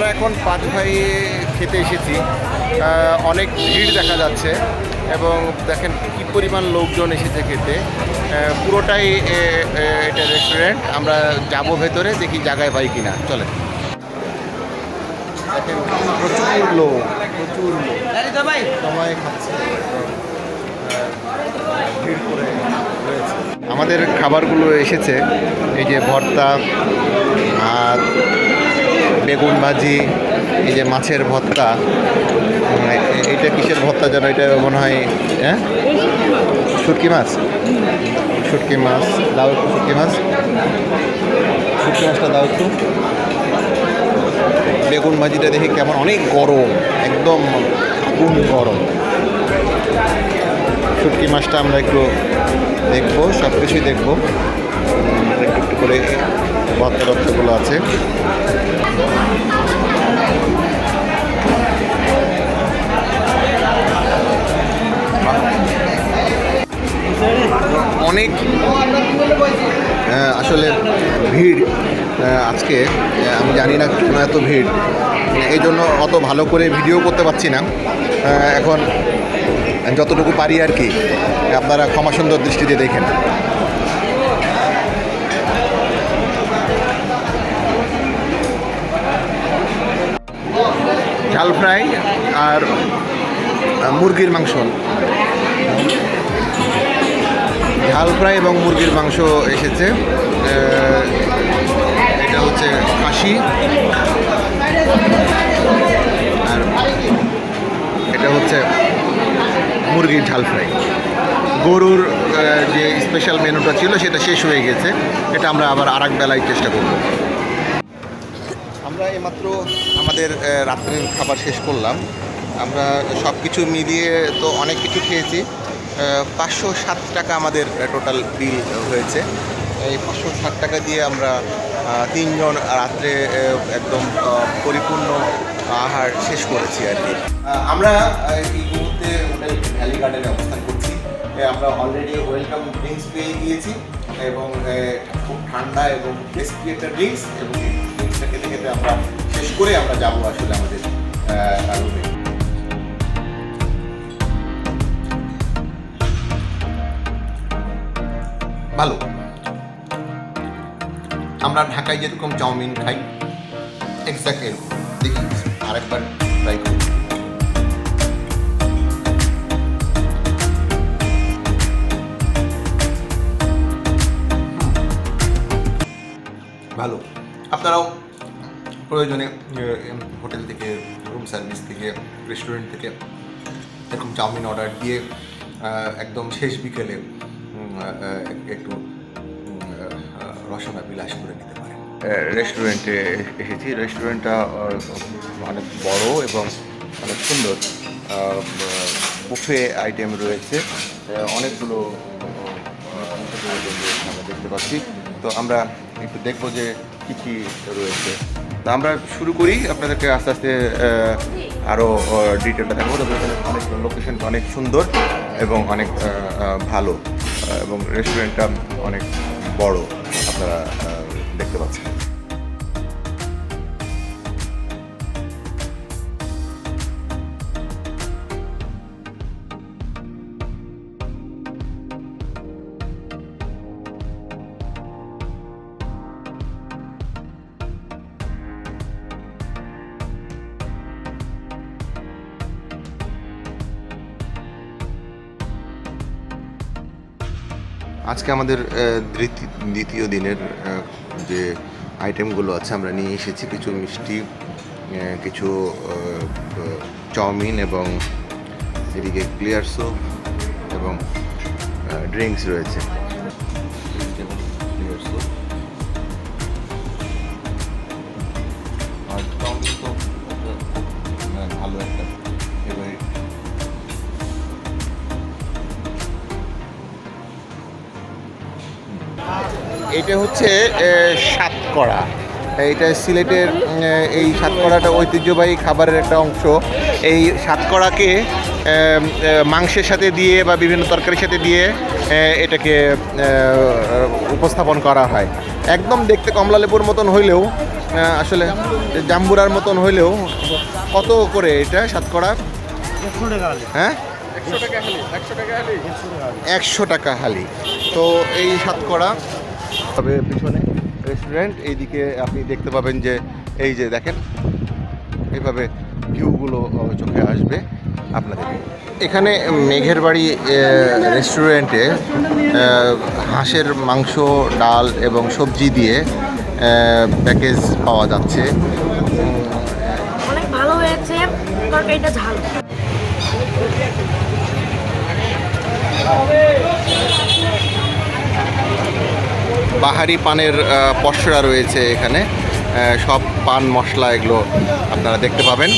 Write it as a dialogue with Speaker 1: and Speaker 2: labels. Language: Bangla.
Speaker 1: আমরা এখন পাঁচ ভাই খেতে এসেছি। অনেক ভিড় দেখা যাচ্ছে এবং দেখেন কি পরিমাণ লোকজন এসেছে খেতে। পুরোটাই এটা রেস্টুরেন্ট। আমরা যাব ভেতরে, দেখি জায়গায় পাই কিনা। চলে দেখেন প্রচুর লোক, সবাই খাচ্ছে, ভিড় করে রয়েছে। আমাদের খাবারগুলো এসেছে, এই যে ভর্তা আর বেগুন ভাজি, এই যে মাছের ভর্তা, এইটা কিসের ভর্তা যেন, এটা মনে হয় হ্যাঁ শুটকি মাছ। শুটকি মাছ দাও একটু, শুটকি মাছটা দাও একটু। বেগুন ভাজিটা দেখি কেমন, অনেক গরম, একদম আগুন গরম। শুটকি মাছটা আমরা একটু দেখবো, সব কিছুই দেখবো, একটু একটু করে ভর্তা টর্তাগুলো আছে। অনেক আসলে ভিড় আজকে, আমি জানি না কেন এত ভিড়, এই জন্য অত ভালো করে ভিডিও করতে পারছি না। এখন যতটুকু পারি আর কি, আপনারা ক্ষমা সুন্দর দৃষ্টিতে দেখেন। ঝাল ফ্রাই আর মুরগির মাংস, ঝাল ফ্রাই এবং মুরগির মাংস এসেছে। এটা হচ্ছে খাসি আর এটা হচ্ছে মুরগির ঝাল ফ্রাই। গরুর যে স্পেশাল মেনুটা ছিল সেটা শেষ হয়ে গেছে, এটা আমরা আবার আরেক বেলায় চেষ্টা করব। আমরা এইমাত্র আমাদের রাত্রের খাবার শেষ করলাম। আমরা সব কিছু মিলিয়ে তো অনেক কিছু খেয়েছি। 507 টাকা আমাদের টোটাল বিল হয়েছে। এই 507 টাকা দিয়ে আমরা তিনজন রাত্রে একদম পরিপূর্ণ আহার শেষ করেছি আর কি। আমরা এই মুহূর্তে হোটেল ভ্যালি গার্ডেনে অবস্থান করছি। আমরা অলরেডি ওয়েলকাম ড্রিঙ্কস পেয়ে গিয়েছি এবং খুব ঠান্ডা এবং টেস্টি একটা ড্রিঙ্কস, এবং ড্রিঙ্কসটা খেতে খেতে আমরা শেষ করে আমরা যাবো আসলে আমাদের রুমে। ভালো, আমরা ঢাকায় যেরকম চাউমিন খাই এক্স্যাক্ট এরকম। দেখি আরেকবার ট্রাই করি। ভালো, আপনারাও প্রয়োজনে হোটেল থেকে, রুম সার্ভিস থেকে, রেস্টুরেন্ট থেকে এরকম চাউমিন অর্ডার দিয়ে একদম শেষ বিকেলে একটু রসনা বিলাস করে নিতে পারেন। রেস্টুরেন্টে এসেছি। রেস্টুরেন্টটা অনেক বড় এবং অনেক সুন্দর। বুফে আইটেম রয়েছে, অনেকগুলো আইটেম আমরা দেখতে পাচ্ছি। তো আমরা একটু দেখবো যে কী কী রয়েছে। তো আমরা শুরু করি, আপনাদেরকে আস্তে আস্তে আরও ডিটেলটা দেখাবো। অনেক লোকেশনটা অনেক সুন্দর এবং অনেক ভালো, এবং রেস্টুরেন্টটা অনেক বড়, আপনারা দেখতে পাচ্ছেন। আজকে আমাদের দ্বিতীয় দিনের যে আইটেমগুলো আছে আমরা নিয়ে এসেছি। কিছু মিষ্টি, কিছু চাউমিন, এবং এদিকে ক্লিয়ার স্যুপ এবং ড্রিঙ্কস রয়েছে। ক্লিয়ার স্যুপ আর চাউমিন তো ভালো একটা ফেভারিট। এটা হচ্ছে সাতকড়া। এটা সিলেটের এই সাতকড়াটা ঐতিহ্যবাহী খাবারের একটা অংশ। এই সাতকড়াকে মাংসের সাথে দিয়ে বা বিভিন্ন তরকারির সাথে দিয়ে এটাকে উপস্থাপন করা হয়। একদম দেখতে কমলালেবুর মতন হইলেও আসলে জাম্বুরার মতন হইলেও কত করে এটা শতকরা? হ্যাঁ, 100 টাকা হালি। তো এই শতকরা তবে পিছনে রেস্টুরেন্ট, এইদিকে আপনি দেখতে পাবেন যে এই যে দেখেন এইভাবে ভিউগুলো চোখে আসবে আপনাদের। এখানে মেঘের বাড়ি রেস্টুরেন্টে হাঁসের মাংস, ডাল এবং সবজি দিয়ে প্যাকেজ পাওয়া যাচ্ছে।
Speaker 2: অনেক ভালো হয়েছে, তরকারিটা ঝাল।
Speaker 1: বাহারি পানের পসরা রয়েছে এখানে, সব পান মশলা এগুলো আপনারা দেখতে পাবেন।